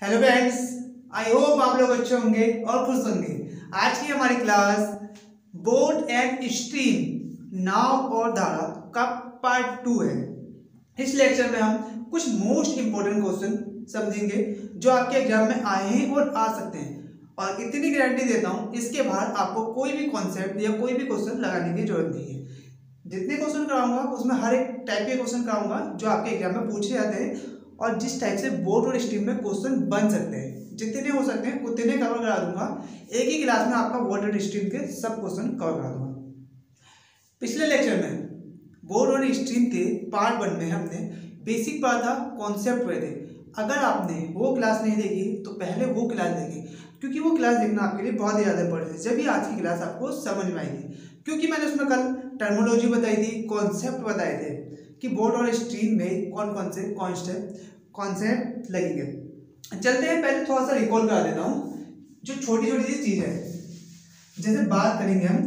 Hello friends, I hope आप लोग अच्छे होंगे और खुश होंगे। आज की हमारी क्लास बोर्ड एंड स्ट्रीम नाव और धारा का पार्ट 2 है। इस लेक्चर में हम कुछ मोस्ट इंपोर्टेंट क्वेश्चन समझेंगे जो आपके एग्जाम में आए हैं और आ सकते हैं। और इतनी गारंटी देता हूँ, इसके बाद आपको कोई भी कॉन्सेप्ट या कोई भी क्वेश्चन लगाने की जरूरत नहीं है। जितने क्वेश्चन कराऊंगा उसमें हर एक टाइप के क्वेश्चन कराऊंगा जो आपके एग्जाम में पूछे जाते हैं और जिस टाइप से बोर्ड और स्ट्रीम में क्वेश्चन बन सकते हैं। जितने हो सकते हैं उतने कवर करा दूंगा। एक ही क्लास में आपका बोर्ड और स्ट्रीम के सब क्वेश्चन कवर करा दूंगा। पिछले लेक्चर में बोर्ड और स्ट्रीम के पार्ट 1 में हमने बेसिक पढ़ा था, कॉन्सेप्ट पढ़े थे। अगर आपने वो क्लास नहीं देखी तो पहले वो क्लास देखी, क्योंकि वो क्लास देखना आपके लिए बहुत ही ज़्यादा इंपॉर्टेंट है। जब भी आज की क्लास आपको समझ में आएगी, क्योंकि मैंने उसमें कल टर्मोलॉजी बताई थी, कॉन्सेप्ट बताए थे कि बोर्ड और स्ट्रीम में कौन कौन से कॉन्सेप्ट लगेंगे। चलते हैं, पहले थोड़ा सा रिकॉल करा देता हूँ जो छोटी छोटी सी चीज़ है। जैसे बात करेंगे हम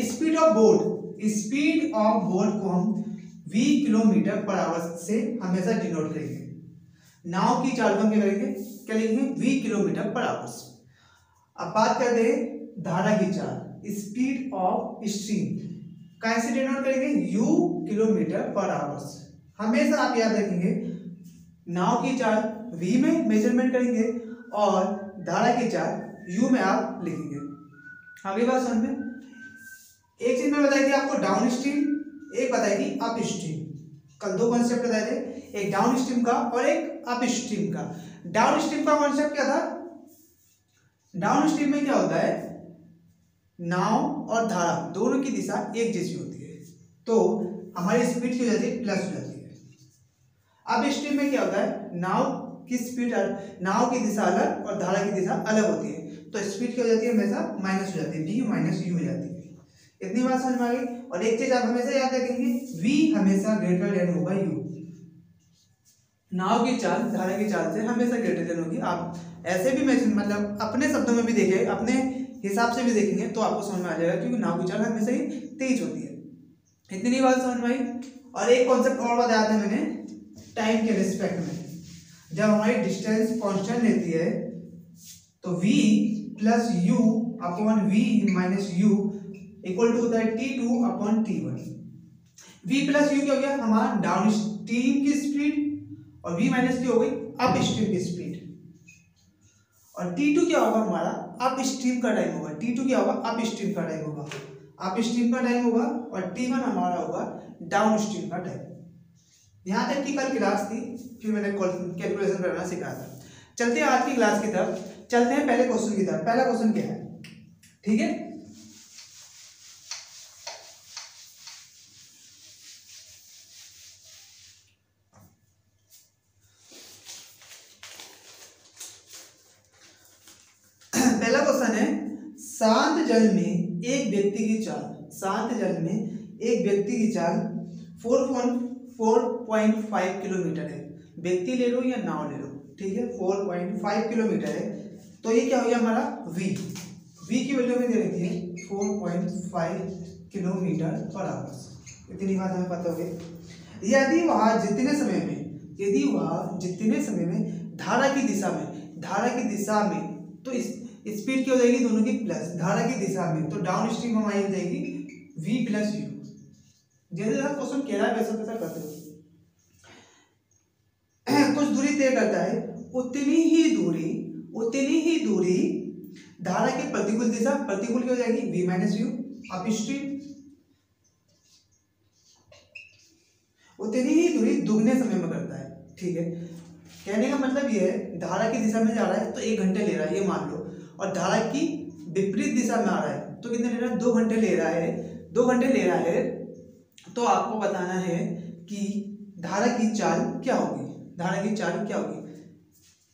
स्पीड ऑफ बोर्ड को हम v किलोमीटर पर आवर से हमेशा डिनोट करेंगे। नाव की चाल को हम क्या लिखेंगे v किलोमीटर पर आवर। अब बात करते हैं धारा की चाल, स्पीड ऑफ स्ट्रीम कैसे डिनोट करेंगे, u किलोमीटर पर आवर। हमेशा आप याद रखेंगे नाव की चाल v में मेजरमेंट करेंगे और धारा की चाल u में आप लिखेंगे। अगली बात समझ में, एक चीज मैं बताई थी आपको डाउन स्ट्रीम, एक बताई थी अप स्ट्रीम। कल दो कॉन्सेप्ट बताए थे, एक डाउन स्ट्रीम का और एक अप स्ट्रीम का। डाउन स्ट्रीम का कॉन्सेप्ट क्या था? डाउन स्ट्रीम में क्या होता है, नाव और धारा दोनों की दिशा एक जैसी होती है, तो हमारी स्पीड की हो जाती है प्लस हो जाती है। अब स्ट्रीम में क्या होता है, नाव की दिशा अलग और धारा की दिशा अलग होती है, तो स्पीड क्या हो जाती है, हमेशा माइनस हो जाती है, डी माइनस यू हो जाती है। इतनी बात समझ में आ गई। और एक चीज आप हमेशा याद रखेंगे, v हमेशा ग्रेटर देन होगा u। नाव की चाल धारा की चाल से हमेशा ग्रेटर देन होगी। आप ऐसे भी मतलब अपने शब्दों में भी देखें, अपने हिसाब से भी देखेंगे तो आपको समझ में आ जाएगा, क्योंकि नाव की चाल हमेशा ही तेज होती है। इतनी बात समझ में आई। और एक कॉन्सेप्ट और बताया था मैंने टाइम के रिस्पेक्ट में। जब हमारी डिस्टेंस कांस्टेंट रहती है तो v plus u upon v minus u equal to होता है t2 upon t1। v plus you क्या हो गया, हमारा डाउन स्ट्रीम की स्पीड, और v माइनस क्या हो गई, अप स्ट्रीम की स्पीड। और t2 क्या होगा, हमारा अप स्ट्रीम का टाइम होगा। t2 क्या होगा, अप स्ट्रीम का टाइम होगा, अप स्ट्रीम का टाइम होगा। और t1 हमारा होगा डाउन स्ट्रीम का टाइम। यहाँ तक की कल क्लास थी, फिर मैंने कैलकुलेशन करना सिखाया था। चलते हैं आज की क्लास की तरफ, चलते हैं पहले क्वेश्चन की तरफ। पहला क्वेश्चन क्या है, ठीक है। पहला क्वेश्चन है, शांत जल में एक व्यक्ति की चाल, शांत जल में एक व्यक्ति की चाल 4.5 किलोमीटर है। व्यक्ति ले लो या नाव ले लो, ठीक है, 4.5 किलोमीटर है। तो ये क्या हो गया हमारा v की वैल्यू में दे रखी है 4.5 किलोमीटर पर आवर। इतनी बात हमें पता हो गई। यदि वह जितने समय में धारा की दिशा में तो इस स्पीड क्या हो जाएगी, दोनों की प्लस, धारा की दिशा में तो डाउन स्ट्रीम हमारी हो जाएगी v प्लस यू। जैसे जैसा क्वेश्चन कह रहा है वैसा करते हो। कुछ दूरी तय करता है, उतनी ही दूरी धारा की प्रतिकूल दिशा, प्रतिकूल क्या हो जाएगी v minus you up stream. उतनी ही दूरी दुगने समय में करता है, ठीक है। कहने का मतलब ये है, धारा की दिशा में जा रहा है तो 1 घंटे ले रहा है, ये मान लो, और धारा की विपरीत दिशा में आ रहा है तो कितने ले रहा है, 2 घंटे ले रहा है। तो आपको बताना है कि धारा की चाल क्या होगी।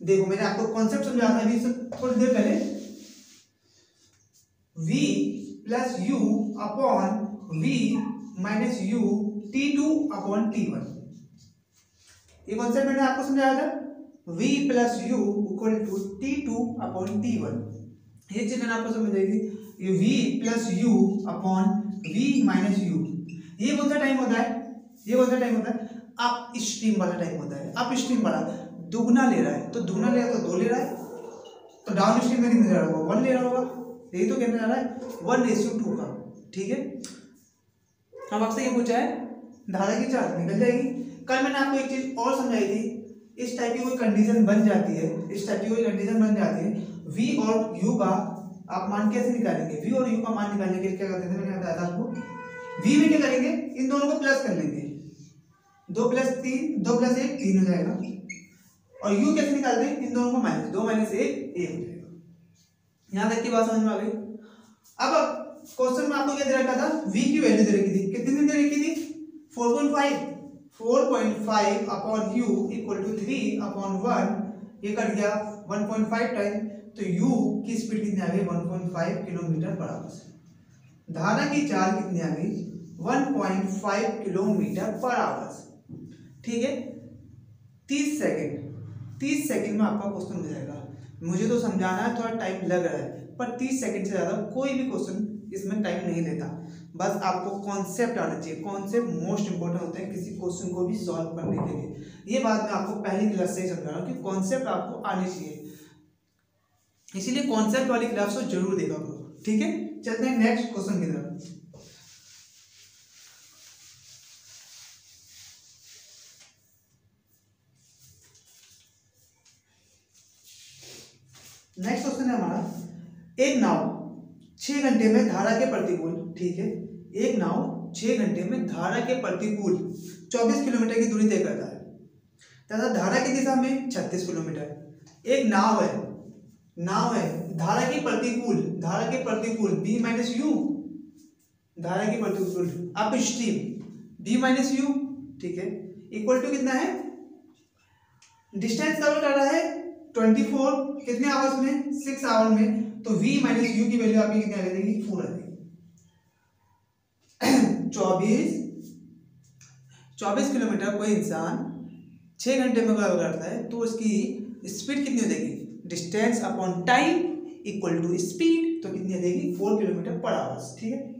देखो मैंने आपको कॉन्सेप्ट समझाया था अभी थोड़ी देर पहले, v plus u upon v minus u t2 upon t1। ये कॉन्सेप्ट मैंने आपको समझाया था, v plus u equal to t2 upon t1। ये चीज मैंने आपको समझाई थी, ये v plus u upon v minus u. ये कौन सा टाइम होता है, अप स्ट्रीम वाला टाइम होता है। अप स्ट्रीम वाला दुगना ले रहा है, तो दुगना ले रहा है तो 2 ले रहा है, तो डाउन स्ट्रीम में कितने ले रहा होगा, 1 ले रहा होगा। यही तो कहने जा रहा है 1:2 का। ठीक है, अब आपसे ये पूछा है धारा की चाल निकल जाएगी। कल मैंने आपको एक चीज और समझाई थी, इस टाइप की कोई कंडीशन बन जाती है, इस टाइप की कोई कंडीशन बन जाती है, v और u का आप मान कैसे निकालेंगे, v और u का मान निकालने के लिए क्या करते थे, मैंने बताया था आपको, v में क्या करेंगे, इन दोनों को प्लस कर लेंगे, 2 + 3 2 + 1 3 हो जाएगा, और u कैसे निकालते हैं, इन दोनों को माइनस, 2 - 1 1 हो जाएगा। यहाँ तक की बात समझ में आ गई। अब क्वेश्चन में आपको क्या दे रखा था, v की वैल्यू दे रखी थी, कितनी दे रखी थी, 4.5 अपॉन u इक्वल टू 3/1, ये कट गया 1.5 टाइम, तो u की स्पीड कितनी आ गई, 1.5 किलोमीटर पर आवर। धारा की चाल कितनी आ गई, 1.5 किलोमीटर पर आवर। ठीक है, 30 सेकंड में आपका क्वेश्चन हो जाएगा। मुझे तो समझाना है, थोड़ा टाइम लग रहा है, पर 30 सेकंड से ज़्यादा कोई भी क्वेश्चन इसमें टाइम नहीं लेता। बस आपको कॉन्सेप्ट आना चाहिए, कॉन्सेप्ट मोस्ट इंपॉर्टेंट होते हैं किसी क्वेश्चन को भी सॉल्व करने के लिए। ये बात मैं आपको पहली क्लास से ही समझा रहा हूँ कि कॉन्सेप्ट आपको आने चाहिए, इसीलिए कॉन्सेप्ट वाली क्लास को जरूर देखा करो। ठीक है, चलते हैं नेक्स्ट क्वेश्चन की तरफ। नेक्स्ट क्वेश्चन है हमारा, एक नाव 6 घंटे में धारा के प्रतिकूल, ठीक है, एक नाव 6 घंटे में धारा के प्रतिकूल 24 किलोमीटर की दूरी तय करता है तथा धारा की दिशा में 36 किलोमीटर। एक नाव है धारा के प्रतिकूल b - u, धारा के प्रतिकूल अप स्ट्रीम b - u, ठीक है, इक्वल टू कितना है, डिस्टेंस कवर कर रहा है 24 कितने आवर्स में, 6 आवर में, तो v - u की वैल्यू आपकी कितनी आ जाएगी, 4 आ जाएगी। 24 किलोमीटर कोई इंसान 6 घंटे में कवर करता है, तो उसकी स्पीड कितनी हो जाएगी, distance upon time equal to speed, तो कितनी आ जाएगी, 4 किलोमीटर पर आवर। ठीक है,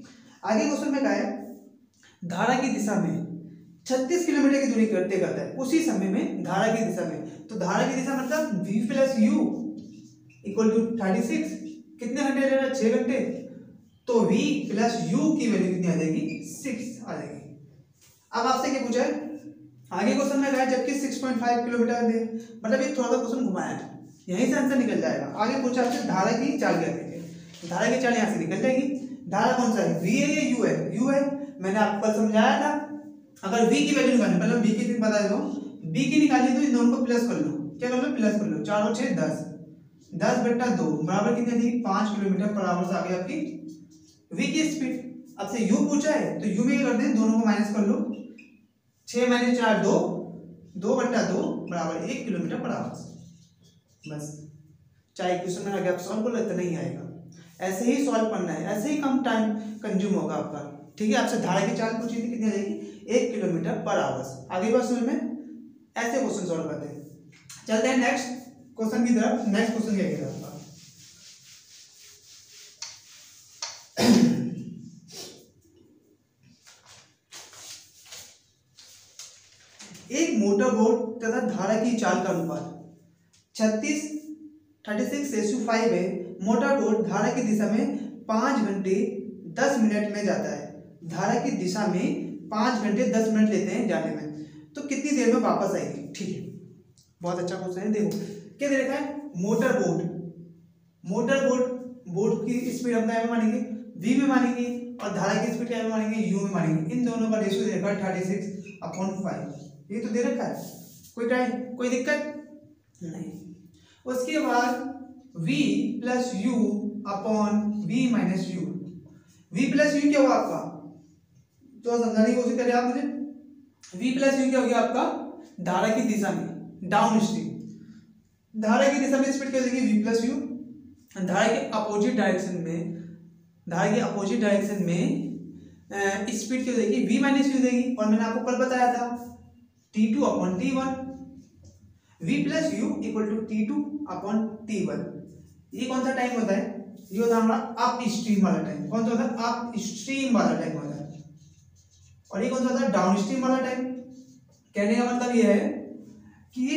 आगे क्वेश्चन में कहा है धारा की दिशा में 36 किलोमीटर की दूरी करते करता है, उसी समय में धारा की दिशा में, तो धारा की दिशा मतलब v + u इक्वल टू 36, कितने घंटे ले रहा है, 6 घंटे, तो v + u की वैल्यू कितनी आ जाएगी, 6 आ जाएगी। अब आपसे क्या पूछा है, आगे क्वेश्चन में कहा है जबकि 6.5 किलोमीटर दे, मतलब ये थोड़ा सा क्वेश्चन घुमाया है, यहीं से आंसर निकल जाएगा। आगे पूछा आपसे धारा की चाल क्या कहते हैं, धारा की चाल यहाँ से निकल जाएगी। धारा कौन सा है, v है या u है, u है, मैंने आपको कल समझाया था। अगर v की वैल्यू निकालनी, मतलब v की बता दो, b की निकालनी तो इन दोनों को प्लस कर लो, क्या कर लो, प्लस कर लो, 4 और 6 10, 10/2 बराबर कितनी थी, 5 किलोमीटर पर आवर आ गई आपकी v की स्पीड। अब से u पूछा है तो u में क्या करते हैं, दोनों को माइनस कर लो, 6 - 4 2, 2/2 बराबर 1 किलोमीटर पर आवर। बस, चाहे क्वेश्चन में गैप सॉल्व कर लो, इतना ही आएगा, ऐसे ही सॉल्व करना है, ऐसे ही कम टाइम कंज्यूम होगा आपका। ठीक है, आपसे धारा की चाल पूछी थी, कितनी आ जाएगी, 1 किलोमीटर पर आवर। आगे बात समझ में, ऐसे क्वेश्चन सॉल्व करते हैं। चलते हैं नेक्स्ट क्वेश्चन की तरफ। नेक्स्ट क्वेश्चन क्या कह रहा है आपका, एक मोटर बोट तथा धारा की चाल का अनुपात 36:5 है। मोटर बोट धारा की दिशा में 5 घंटे 10 मिनट में जाता है, धारा की दिशा में 5 घंटे 10 मिनट लेते हैं जाने में, तो कितनी देर में वापस आएगी। ठीक है, बहुत अच्छा क्वेश्चन है। देखो क्या दे रखा है, मोटर बोट की स्पीड हम क्या में मानेंगे, v में मानेंगे, और धारा की स्पीड क्या में मानेंगे, u में मानेंगे। इन दोनों का रेशियो दे रखा है 36/5, ये तो दे रखा है, कोई दिक्कत नहीं। उसके बाद v + u upon v - u, v + u क्या हुआ आपका, तो समझाने की कोशिश करें आप मुझे, v + u क्या हो गया आपका, धारा की दिशा में डाउन स्ट्रीम, धारा की दिशा में स्पीड क्या देगी, v + u, धारा के अपोजिट डायरेक्शन में स्पीड क्या देगी, v - u देगी। और मैंने आपको कल बताया था T2/T1, v + u equal to T2/T1। ये कौन सा टाइम होता है, ये होता है हमारा अप स्ट्रीम वाला टाइम। कौन सा होता है, अप स्ट्रीम वाला टाइम होता है, और ये कौन सा होता है, डाउन स्ट्रीम वाला टाइम। कहने का मतलब ये है कि ये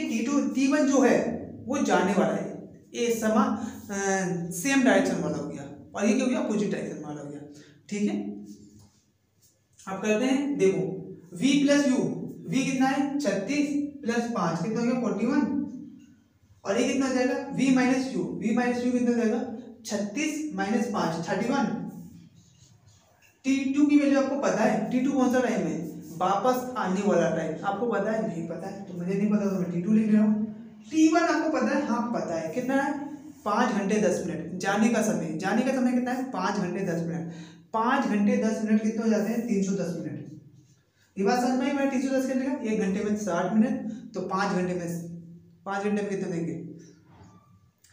T1 जो है वो जाने वाला है, ये सेम डायरेक्शन वाला हो गया, और ये क्या हो गया, अपोजिट डायरेक्शन वाला हो गया। ठीक है, अब करते हैं, देखो v प्लस यू, v कितना है 36 प्लस 5 कितना हो गया 41, और ये कितना हो जाएगा v माइनस यू, कितना हो जाएगा 36 माइनस 5 31। T2 की वैल्यू आपको पता है, T2 कौन सा टाइम है, वापस आने वाला टाइम, आपको पता है, नहीं पता है तो मुझे नहीं पता तो मैं T2 लिख रहा हूँ। T1 आपको पता है, हाँ पता है, कितना है 5 घंटे 10 मिनट, जाने का समय कितना है 5 घंटे 10 मिनट, 5 घंटे 10 मिनट कितने हो जाते हैं 310 मिनट। ये बात समझ में आई, मैं 310 करने का, 1 घंटे में 60 मिनट, तो 5 घंटे में कितने देंगे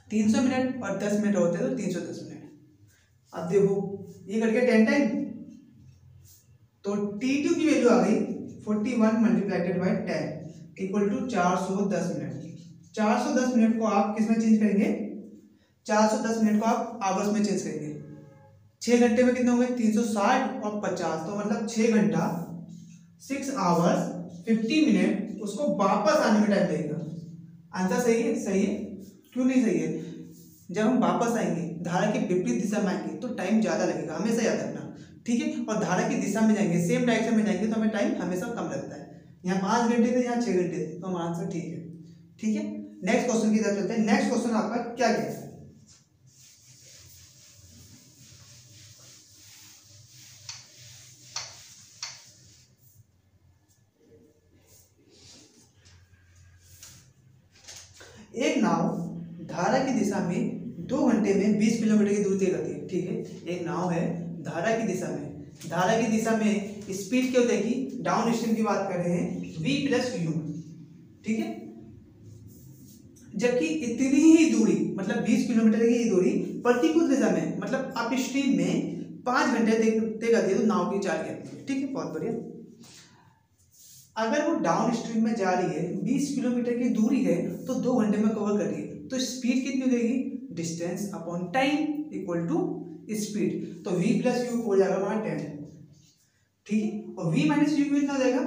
300 मिनट, और 10 मिनट होते हैं तो 310 मिनट। अब देखो ये कट गया 10 टाइम, तो T2 की वैल्यू आ गई 41 multiplied by 10 equal to 410 minute. 410 minute को आप किस में चेंज करेंगे, 410 मिनट को आप आवर्स में चेंज करेंगे। 6 घंटे में कितने होंगे 360 और 50, तो मतलब 6 घंटा 6 आवर्स 50 मिनट, उसको वापस आने में टाइम लगेगा। आंसर सही है, सही है, क्यों नहीं सही है, जब हम वापस आएंगे धारा के विपरीत दिशा में आएंगे तो टाइम ज़्यादा लगेगा, हमेशा याद रखना। ठीक है, और धारा की दिशा में जाएंगे, सेम डायरेक्शन में जाएंगे तो हमें टाइम हमेशा कम लगता है। यहाँ 5 घंटे थे, यहाँ 6 घंटे थे, तो हमारा आंसर ठीक है। ठीक है, नेक्स्ट क्वेश्चन की तरफ चलते हैं। नेक्स्ट क्वेश्चन आपका क्या कहता है, एक नाव धारा की दिशा में 2 घंटे में 20 किलोमीटर की दूरी तय करती है। ठीक है, एक नाव है धारा की दिशा में स्पीड क्या होती है, डाउन स्ट्रीम की बात कर रहे हैं, v प्लस यू। ठीक है, जबकि इतनी ही दूरी मतलब 20 किलोमीटर की दूरी प्रतिकूल दिशा में मतलब अप स्ट्रीम में 5 घंटे तय करती है, तो नाव की चाल कहती है। ठीक है, बहुत बढ़िया। अगर वो डाउन स्ट्रीम में जा रही है, 20 किलोमीटर की दूरी है, तो 2 घंटे में कवर कर रही है, तो स्पीड कितनी हो जाएगी, distance upon time equal to speed, तो v प्लस यू हो जाएगा हमारा 10। ठीक है, और v माइनस यू कितना हो जाएगा,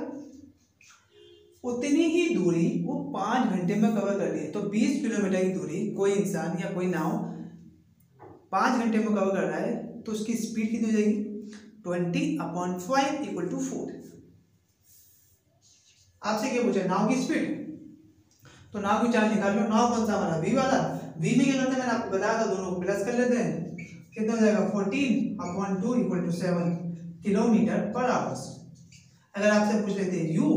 उतनी ही दूरी वो 5 घंटे में कवर कर रही है, तो 20 किलोमीटर की दूरी कोई इंसान या कोई नाव 5 घंटे में कवर कर रहा है, तो उसकी स्पीड कितनी हो जाएगी 20/5 इक्वल टू 4। आपसे क्या पूछा, नाव की स्पीड, तो नाव की चाल निकाल लो। नाव कौन सा हमारा v वाला, v में क्या करते हैं मैंने आपको बताया था, दोनों को प्लस कर लेते हैं, कितना हो जाएगा 14/2 equal to 7 kilometre per hours. अगर आपसे पूछ लेते हैं u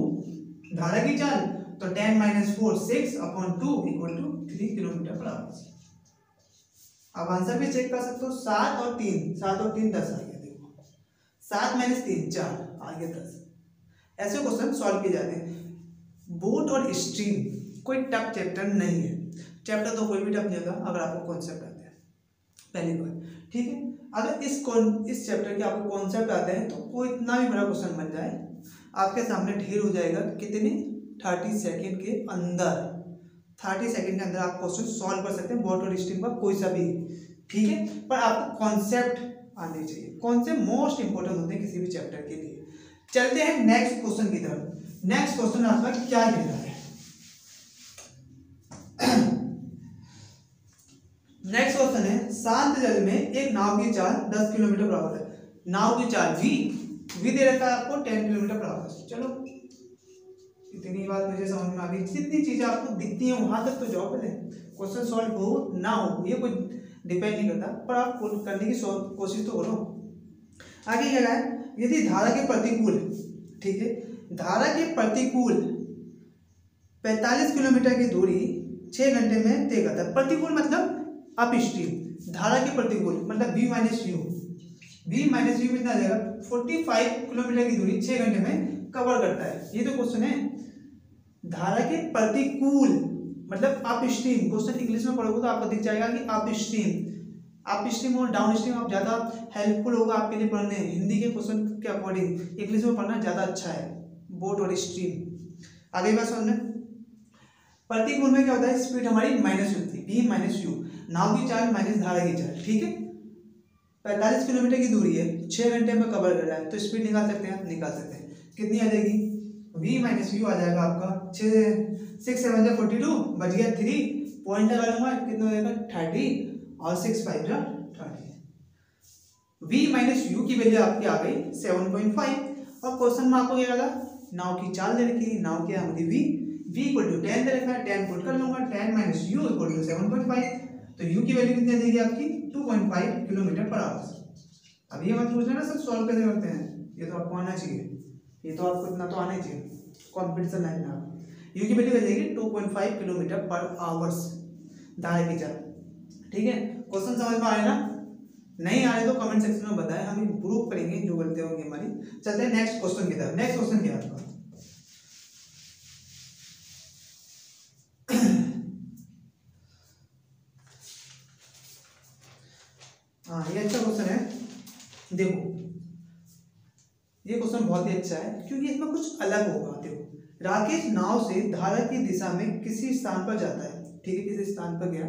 धारा की चाल, तो 10 - 4 6/2 equal to 3 kilometre per hours. अब आंसर भी चेक कर सकते हो, 7 और 3 10 आ गया। देखो 7 - 3 4 आ गया 10। ऐसे क्वेश्चन सॉल्व किए जाते हैं। बोट और स्ट्रीम कोई टफ चैप्टर नहीं है, चैप्टर तो कोई भी टफ नहीं होगा अगर आपको कॉन्सेप्ट आते हैं, पहली बात। ठीक है, अगर इस चैप्टर के आपको कॉन्सेप्ट आते हैं तो कोई इतना भी बड़ा क्वेश्चन बन जाए आपके सामने ढेर हो जाएगा। कितने 30 सेकेंड के अंदर, 30 सेकेंड के अंदर आप क्वेश्चन सॉल्व कर सकते हैं, बोट और स्ट्रीम का कोई सा भी। ठीक है, पर आपको कॉन्सेप्ट आने चाहिए, कॉन्सेप्ट मोस्ट इंपॉर्टेंट होते हैं किसी भी चैप्टर के लिए। चलते हैं नेक्स्ट क्वेश्चन की तरफ। नेक्स्ट क्वेश्चन आपका क्या कह रहा है, नेक्स्ट क्वेश्चन है, शांत जल में एक नाव की चाल 10 किलोमीटर पर आवर है। नाव की चाल v दे रखा है आपको 10 किलोमीटर पर आवर। चलो इतनी बात मुझे समझ में आ गई, जितनी चीजें आपको दिखती हैं वहां तक तो जाओ, पहले क्वेश्चन सॉल्व हो ना हो ये कोई डिपेंड नहीं करता, पर आप करने की कोशिश तो करो। आगे क्या है, यदि धारा के प्रतिकूल, ठीक है, धारा के प्रतिकूल 45 किलोमीटर की दूरी 6 घंटे में तय करता है। प्रतिकूल मतलब अप स्ट्रीम, धारा के प्रतिकूल मतलब v माइनस यू कितना आ जाएगा 45 किलोमीटर की दूरी 6 घंटे में कवर करता है। ये तो क्वेश्चन है, धारा के प्रतिकूल मतलब अप स्ट्रीम। क्वेश्चन इंग्लिश में पढ़ोगे तो आपको दिख जाएगा कि अप स्ट्रीम और डाउन स्ट्रीम आप ज़्यादा हेल्पफुल होगा आपके लिए पढ़ने। हिंदी के क्वेश्चन के अकॉर्डिंग इंग्लिश में पढ़ना ज़्यादा अच्छा है, बोट और स्ट्रीम। आगे बात समझना, प्रतिकूल में क्या होता है, स्पीड हमारी माइनस होती है, v माइनस यू, नाव की चाल माइनस धारा की चाल। ठीक है, 45 किलोमीटर की दूरी है, 6 घंटे में कवर कर रहा है, तो स्पीड निकाल सकते हैं, कितनी आ जाएगी v माइनस यू आ जाएगा आपका 6 7 जा 42 बच गया 3 पॉइंट लगा लूंगा कितना हो जाएगा 30 और 6 5 जा 30। v माइनस यू की वैल्यू आपकी आ गई 7.5 और क्वेश्चन में आपको क्या लगा नाव की चाल दे रखी है, नाव की आमदी v इक्वल टू 10 दे रखा है, 10 पुट कर लूंगा 10 माइनस यू इक्वल टू 7.5 तो u की वैल्यू कितनी आ जाएगी आपकी 2.5 किलोमीटर पर आवर। अभी ये मत पूछना ना सर सॉल्व कैसे करते हैं, ये तो आपको आना चाहिए, ये तो आपको इतना तो आना ही चाहिए, कॉम्पिटिशन लाइन में आप यू की वैल्यू आ जाएगी 2.5 किलोमीटर पर आवर्स धारा की चाल। ठीक है, क्वेश्चन समझ में आए ना? नहीं आ रहे तो कमेंट सेक्शन में बताएं, हम इम्प्रूव करेंगे जो गलतियां होंगी हमारी। चलते हैं नेक्स्ट क्वेश्चन की तरफ। नेक्स्ट क्वेश्चन क्या है आपका? हाँ ये अच्छा क्वेश्चन है, देखो ये क्वेश्चन बहुत ही अच्छा है क्योंकि इसमें कुछ अलग होगा। देखो राकेश नाव से धारा की दिशा में किसी स्थान पर जाता है, ठीक है, किसी स्थान पर गया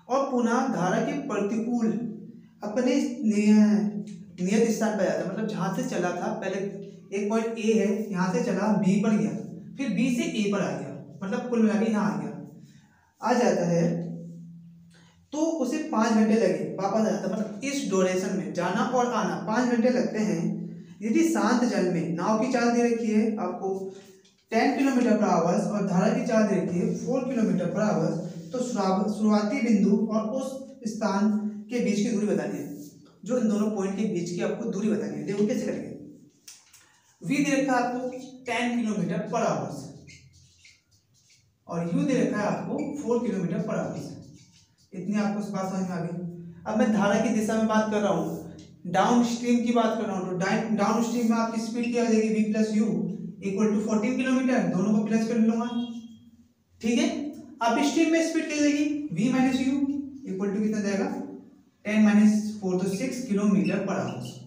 और पुनः धारा के प्रतिकूल अपने नियत स्थान पर जाता है, मतलब जहां से चला था पहले एक पॉइंट ए है, यहाँ से चला बी पर गया, फिर बी से ए पर आ गया, मतलब कुल मिला के यहाँ आ गया, आ जाता है तो उसे 5 घंटे लगे वापस आ जाता है, मतलब इस ड्यूरेशन में जाना और आना 5 घंटे लगते हैं। यदि शांत जल में नाव की चाल दे रखी है आपको 10 किलोमीटर पर आवर्स और धारा की चाल दे रखी है 4 किलोमीटर पर आवर्स, तो शुरुआती बिंदु और उस स्थान के बीच की दूरी बतानी है, जो इन दोनों पॉइंट के बीच की आपको दूरी बतानी है। देखो कैसे करेंगे, v दे रखा है आपको 10 किलोमीटर पर आवर्स और u दे रखा है आपको 4 किलोमीटर पर आवर्स। इतनी आपको इस बात समझ में आ गई। अब मैं धारा की दिशा में बात कर रहा हूँ, डाउन स्ट्रीम की बात कर रहा हूँ, तो डाउन स्ट्रीम में आपकी स्पीड क्या हो जाएगी v plus u equal to 14 kilometre, दोनों को प्लस कर लूंगा। ठीक है, अब स्ट्रीम में स्पीड क्या हो जाएगी v minus u equal to कितना जाएगा 10 माइनस 4 तो 6 किलोमीटर पर आवर्स।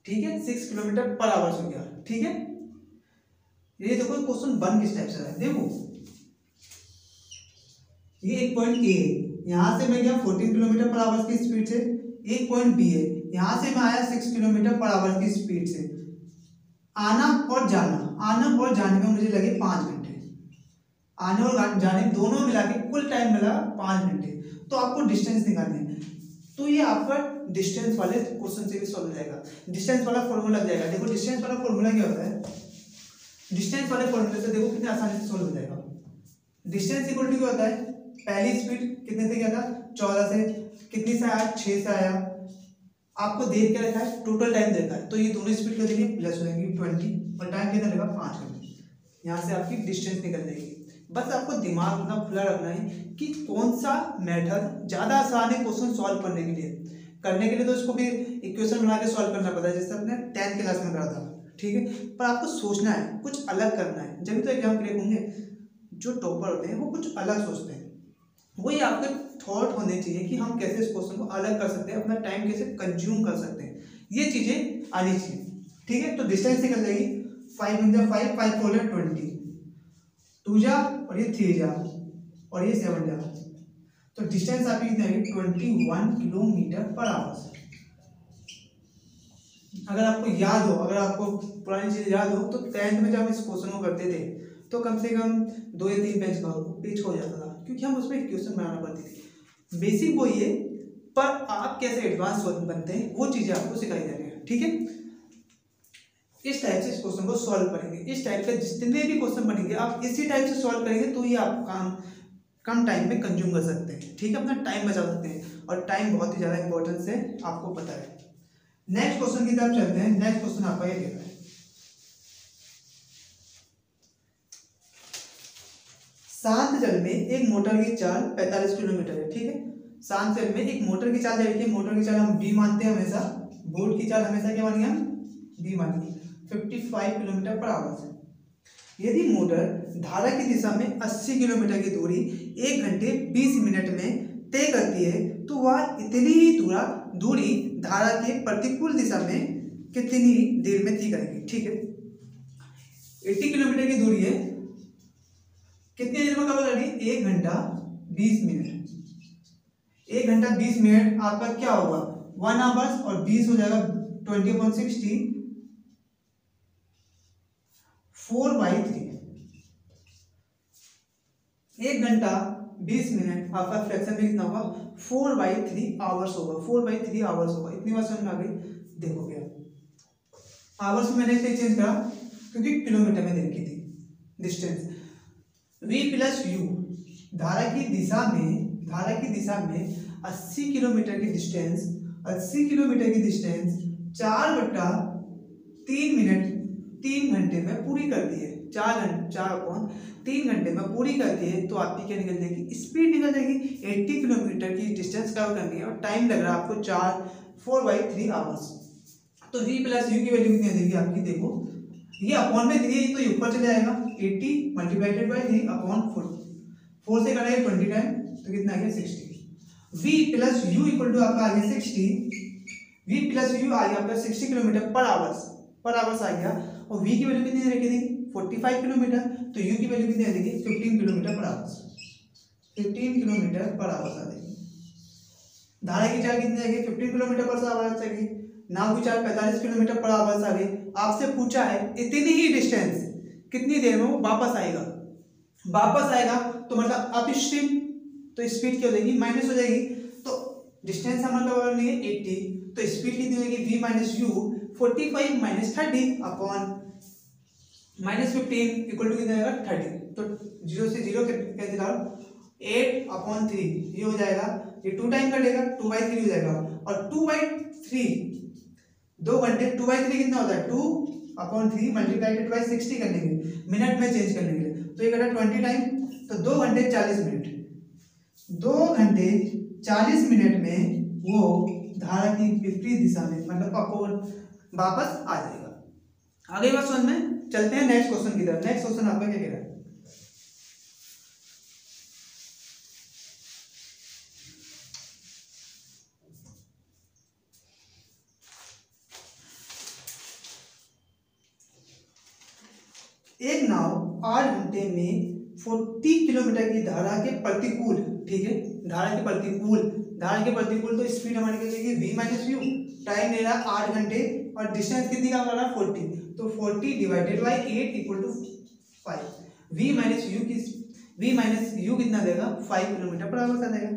ठीक है, 6 किलोमीटर पर आवर्स हो गया। ठीक है, ये देखो क्वेश्चन 1 किस टाइप से है। देखो ये एक पॉइंट ए है, यहां से मैं गया 14 किलोमीटर पर आवर्स की स्पीड से, एक पॉइंट बी है, यहां से मैं आया 6 किलोमीटर पर आवर्स की स्पीड से। आना और जाने में मुझे लगे 5 घंटे, आने और जाने दोनों मिला के कुल टाइम मिला 5 घंटे। तो आपको डिस्टेंस निकालना है, तो ये आपका डिस्टेंस वाले क्वेश्चन से भी सॉल्व हो जाएगा, डिस्टेंस वाला फॉर्मूला लग जाएगा। देखो डिस्टेंस वाला फॉर्मूला क्या होता है, डिस्टेंस वाले फॉर्मूले से देखो कितने आसानी से सॉल्व हो जाएगा। डिस्टेंस इक्वल टू क्या होता है, पहली स्पीड कितने से गया था 14 से, कितनी से आया 6 से आया, आपको देख के रखा है टोटल टाइम देखा है, तो ये दोनों स्पीड कर देंगे प्लस हो जाएंगी 20 और टाइम कितना लगा 5 घंटे। यहाँ से आपकी डिस्टेंस निकल जाएगी। बस आपको दिमाग उतना खुला रखना है कि कौन सा मेथड ज़्यादा आसान है क्वेश्चन सॉल्व करने के लिए। तो इसको भी इक्वेशन बना के सॉल्व करना पड़ता है, जैसे अपने 10th क्लास में करा था। ठीक है, पर आपको सोचना है, कुछ अलग करना है, जब तो एग्जाम क्लियर होंगे। जो टॉपर होते हैं वो कुछ अलग सोचते हैं, वही आपके थॉट होने चाहिए कि हम कैसे इस क्वेश्चन को अलग कर सकते हैं, अपना टाइम कैसे कंज्यूम कर सकते हैं, ये चीज़ें आनी चाहिए। ठीक है, तो डिस्टेंस निकल जाएगी 5 × 5 5 4 20, 2 जा और ये 3 जा और ये 7 जा, तो डिस्टेंस आपकी कितनी आएगी 21 किलोमीटर पर आवर्स। अगर आपको याद हो, अगर आपको पुरानी चीज़ याद हो, तो 10th में जब हम इस क्वेश्चन को करते थे तो कम से कम 2 या 3 पेज हो जाता था, क्योंकि हम उसमें क्वेश्चन बनाना पड़ती थी। बेसिक वो ये, पर आप कैसे एडवांस बनते हैं वो चीज़ें आपको सिखाई जा रही है। ठीक है, इस टाइप से इस क्वेश्चन को सॉल्व करेंगे। इस टाइप के जितने भी क्वेश्चन बनेंगे आप इसी टाइप से सॉल्व करेंगे, तो ये आप काम कम टाइम में कंज्यूम कर सकते हैं। ठीक है, अपना टाइम बचा सकते हैं, और टाइम बहुत ही ज़्यादा इंपॉर्टेंस है, आपको पता है। नेक्स्ट क्वेश्चन की तरफ चलते हैं। नेक्स्ट क्वेश्चन आपका ये देख रहा है, शांत जल में एक मोटर की चाल 45 किलोमीटर है। ठीक है, शांत जल में एक मोटर की चाल देखिए, मोटर की चाल हम बी मानते हैं हमेशा, बोट की चाल हमेशा क्या मानिए हम बी मानिए, 55 किलोमीटर पर आवर्स है। यदि मोटर धारा की दिशा में 80 किलोमीटर की दूरी 1 घंटे 20 मिनट में तय करती है, तो वह इतनी ही दूरी धारा के प्रतिकूल दिशा में कितनी देर में तय करेगी। ठीक है, 80 किलोमीटर की दूरी है, कितनी देर में कवर करेगी 1 घंटा 20 मिनट। 1 घंटा 20 मिनट आपका क्या होगा 1 आवर्स, और 20 हो जाएगा 20/60, 4/3, 1 घंटा 20 मिनट आपका फ्रैक्शन में कितना होगा 4/3 आवर्स होगा, 4/3 आवर्स होगा। इतनी बात समझ में आ गई। देखोगे आवर्स में मैंने इसे चेंज करा क्योंकि किलोमीटर में दे रखी थी डिस्टेंस। v प्लस यू, धारा की दिशा में 80 किलोमीटर की डिस्टेंस, 80 किलोमीटर की डिस्टेंस 4/3 मिनट 3 घंटे में पूरी करती है। 4/3 घंटे में पूरी करती है तो आपकी क्या निकल जाएगी, स्पीड निकल जाएगी। 80 किलोमीटर की डिस्टेंस कवर करनी है और टाइम लग रहा है आपको 4/3 आवर्स। तो v प्लस यू की वैल्यू कितनी आ जाएगी आपकी, देखो ये अपॉन में 3 तो ये ऊपर चले जाएगा, 80 मल्टीप्लाइडेड बाई 3 अपॉन 4 से करेंगे 20 टाइम तो कितना आ गया 60। v plus u equal to आपका आ गया 60, v प्लस यू आ गया आपका 60 किलोमीटर पर आवर्स आ गया। और v की वैल्यू कितनी रखी थी 45 किलोमीटर, तो u की वैल्यू कितनी आ जाएगी 15 kilometre per hours, 15 kilometre per hours आ जाएगी। धारा की चाल कितनी आएगी 15 किलोमीटर पर आवर्स आएगी। नाव की चाल 45 किलोमीटर पर आवर्स आ गई। आपसे पूछा है इतनी ही डिस्टेंस कितनी देर में वो वापस आएगा तो मतलब अप स्ट्रीम, तो स्पीड क्या हो जाएगी माइनस हो जाएगी। तो डिस्टेंस हमारा बराबर नहीं है 80, तो स्पीड कितनी होगी v minus u 45 minus 30 upon minus 15 equal to कितना आएगा 30। तो 0 से 0 कैसे निकालो 8/3 ये हो जाएगा, ये 2 टाइम कटेगा 2/3 हो जाएगा। और 2/3 2 घंटे 2/3 कितना होता है 2/3 मल्टीप्लाइड बाई 60 करने के लिए, मिनट में चेंज करने के लिए तो ये कटा 20 टाइम, तो 2 घंटे 40 मिनट, 2 घंटे 40 मिनट में वो धारा की विपरीत दिशा में मतलब अपॉन वापस आ जाएगा। आगे बात समझ में। चलते हैं नेक्स्ट क्वेश्चन की तरफ। नेक्स्ट क्वेश्चन आपका क्या कह रहा है, एक नाव 8 घंटे में 40 किलोमीटर की धारा के प्रतिकूल, ठीक है धारा के प्रतिकूल तो स्पीड हमारी क्या जाएगी v माइनस यू, टाइम ले रहा है 8 घंटे और डिस्टेंस कितनी का कर रहा है 40, तो 40 divided by 8 equal to 5। v minus u कितना देगा 5 किलोमीटर पर आवर देगा।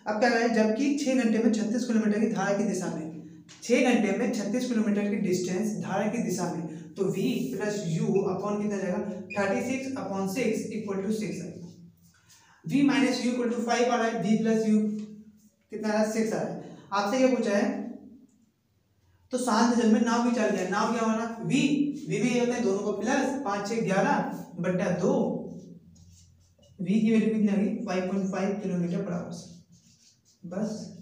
अब क्या करें, जबकि 6 घंटे में 36 किलोमीटर की धारा की दिशा में, 6 घंटे में 36 किलोमीटर की डिस्टेंस धारा की दिशा में, तो v प्लस यू अपॉन कितना जाएगा 36/6 इक्वल टू 6 आएगा। v minus u equal to 5 आ रहा है, v प्लस यू कितना आ रहा है 6 आ रहा है। आपसे क्या पूछा है, तो शांत जल में नाव की चाल क्या है, नाव क्या होना v में ये होता है दोनों को प्लस 5 6 11/2, v की वैल्यू कितनी आ गई 5.5 किलोमीटर पर आवर्स। बस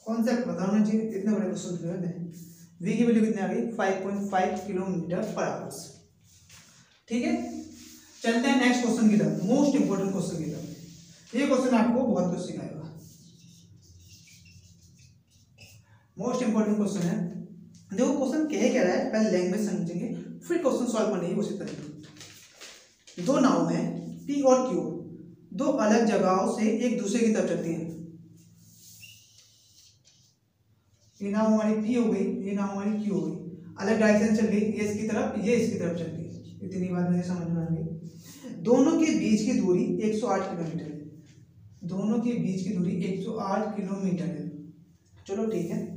कॉन्सेप्ट पता होना चाहिए, इतने बड़े क्वेश्चन दिए हैं। v की वैल्यू कितनी आ गई 5.5 किलोमीटर पर आवर्स। ठीक है, चलते हैं नेक्स्ट क्वेश्चन की तरफ, मोस्ट इंपोर्टेंट क्वेश्चन की तरफ। ये क्वेश्चन आपको बहुत कुछ सिखाएगा, मोस्ट इंपोर्टेंट क्वेश्चन है। देखो क्वेश्चन क्या रहा है, पहले लैंग्वेज समझेंगे फिर क्वेश्चन सॉल्व करने की कोशिश करेंगे। दो नाव हैं P और Q, दो अलग जगहों से एक दूसरे की तरफ चलती हैं। ये नाव हमारी P हो गई, ये नाव हमारी Q हो गई, अलग डायरेक्शन चल रही, ये इसकी तरफ ये इसकी तरफ चल रही है। इतनी बात मुझे समझ में आ गई। दोनों के बीच की दूरी 108 किलोमीटर है, दोनों के बीच की दूरी 108 किलोमीटर है। चलो ठीक है।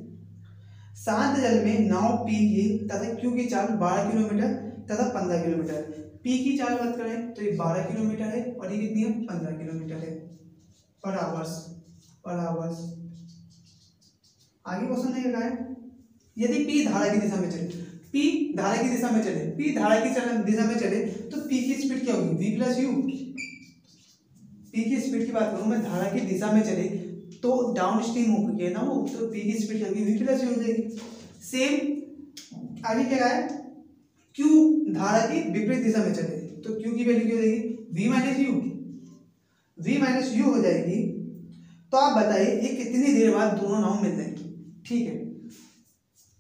शांत जल में नाव P की तथा Q की चाल 12 किलोमीटर तथा 15 किलोमीटर। P की चाल बात करें तो ये 12 किलोमीटर है और ये कितनी है 15 किलोमीटर है पर आवर्स। आगे क्वेश्चन है क्या है, यदि P धारा की दिशा में चले, P धारा की दिशा में चले, P धारा की दिशा में चले तो P की स्पीड क्या होगी v प्लस यू। P की स्पीड की बात करूं मैं, धारा की दिशा में चले तो डाउन स्ट्रीम हो गई है ना वो, तो P की स्पीड क्या होगी v प्लस यू हो जाएगी। सेम आगे क्या है, Q धारा की विपरीत दिशा में चले तो Q की वैल्यू क्या हो जाएगी v माइनस यू हो जाएगी। तो आप बताइए ये कितनी देर बाद दोनों नाव मिल जाएंगी। ठीक है,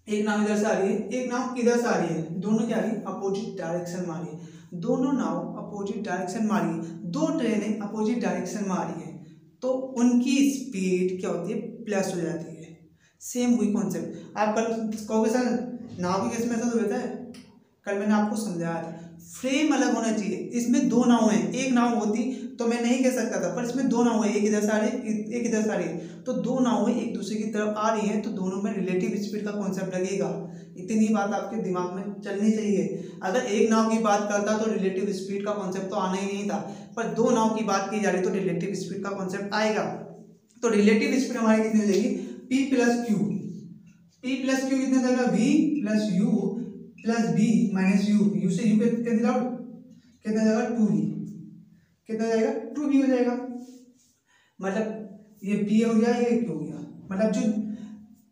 एक नाव इधर से आ रही है, एक नाव इधर से आ रही है, दोनों क्या आ रही है अपोजिट डायरेक्शन में आ रही है, दोनों नाव अपोजिट डायरेक्शन में आ रही है, दो ट्रेनें अपोजिट डायरेक्शन में आ रही है तो उनकी स्पीड क्या होती है प्लस हो जाती है। सेम वही कॉन्सेप्ट। आप कल कहोगे सर नाव की केस में ऐसा तो होता है, कल मैंने आपको समझाया था फ्रेम अलग होना चाहिए। इसमें दो नाव हैं, एक नाव होती तो मैं नहीं कह सकता था, पर इसमें दो नाव है, एक इधर से आ रही एक इधर से आ रही है, तो दो नाव एक दूसरे की तरफ आ रही हैं तो दोनों में रिलेटिव स्पीड का कॉन्सेप्ट लगेगा। इतनी बात आपके दिमाग में चलनी चाहिए। अगर एक नाव की बात करता तो रिलेटिव स्पीड का कॉन्सेप्ट तो आना ही नहीं था, पर दो नाव की बात की जा रही तो रिलेटिव स्पीड का कॉन्सेप्ट आएगा। तो रिलेटिव स्पीड हमारी कितनी हो जाएगी, P plus Q. P plus Q कितना जाएगा, V plus you plus B minus you से यू कितना जाएगा 2V, कितना जाएगा 2V हो जाएगा। मतलब ये P हो गया, ये Q हो गया। मतलब जो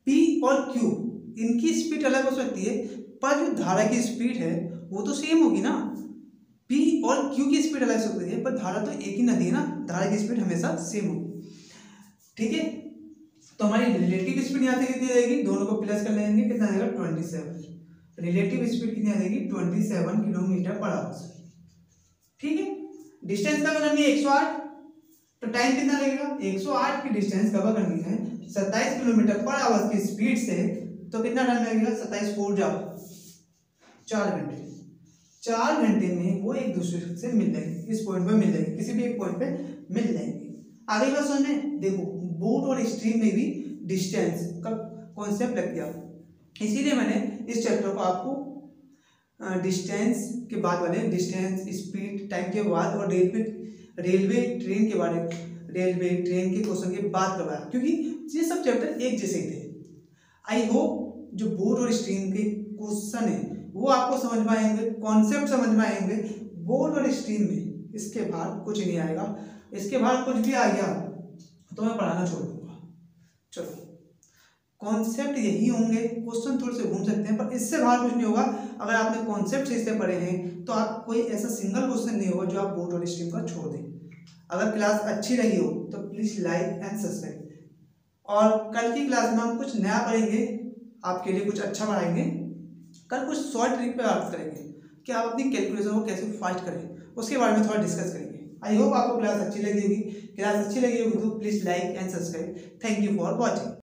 P और Q इनकी स्पीड अलग हो सकती है, पर जो धारा की स्पीड है वो तो सेम होगी ना। P और Q की स्पीड अलग हो सकती है, पर धारा तो एक ही नदी है ना, धारा की स्पीड हमेशा सेम होगी। ठीक है, तो हमारी रिलेटिव स्पीड यहाँ से कितनी आएगी, दोनों को प्लस कर लेंगे, कितना आएगा 27। रिलेटिव स्पीड कितनी आ जाएगी 27 किलोमीटर पर आवर। ठीक है, डिस्टेंस कवर करनी है 108, तो टाइम कितना लगेगा, 108 की डिस्टेंस कवर करनी है 27 किलोमीटर पर आवर की स्पीड से, तो कितना टाइम लगेगा, 27 4 जाओ 4 घंटे। 4 घंटे में वो एक दूसरे से मिल जाएंगे, इस पॉइंट पे मिल जाएंगे, किसी भी एक पॉइंट पे मिल जाएंगे। आगे बात सुनने देखो, बोट और स्ट्रीम में भी डिस्टेंस का कॉन्सेप्ट लग गया, इसीलिए मैंने इस चैप्टर को आपको डिस्टेंस के बाद वाले डिस्टेंस स्पीड टाइम के बाद और रेलवे ट्रेन के बारे में, रेलवे ट्रेन के क्वेश्चन के बाद करवाया, क्योंकि ये सब चैप्टर एक जैसे ही थे। आई होप जो बोट और स्ट्रीम के क्वेश्चन है वो आपको समझ में आएंगे, कॉन्सेप्ट समझ में आएंगे। बोट और स्ट्रीम में इसके बाहर कुछ नहीं आएगा, इसके बाहर कुछ भी आ गया तो मैं पढ़ाना छोड़ दूंगा। चलो, कॉन्सेप्ट यही होंगे, क्वेश्चन थोड़े से घूम सकते हैं, पर इससे बाहर कुछ नहीं होगा। अगर आपने कॉन्सेप्ट सही से पढ़े हैं तो आप कोई ऐसा सिंगल क्वेश्चन नहीं होगा जो आप बोट और स्ट्रीम का छोड़ दें। अगर क्लास अच्छी लगी हो तो प्लीज़ लाइक एंड सब्सक्राइब। और कल की क्लास में हम कुछ नया पढ़ेंगे, आपके लिए कुछ अच्छा पढ़ाएंगे। कल कुछ शॉर्ट ट्रिक पे बात करेंगे कि आप अपनी कैलकुलेशन को कैसे फास्ट करें, उसके बारे में थोड़ा डिस्कस करेंगे। आई होप आपको क्लास अच्छी लगी होगी। क्लास अच्छी लगी होगी तो please like and subscribe. Thank you for watching.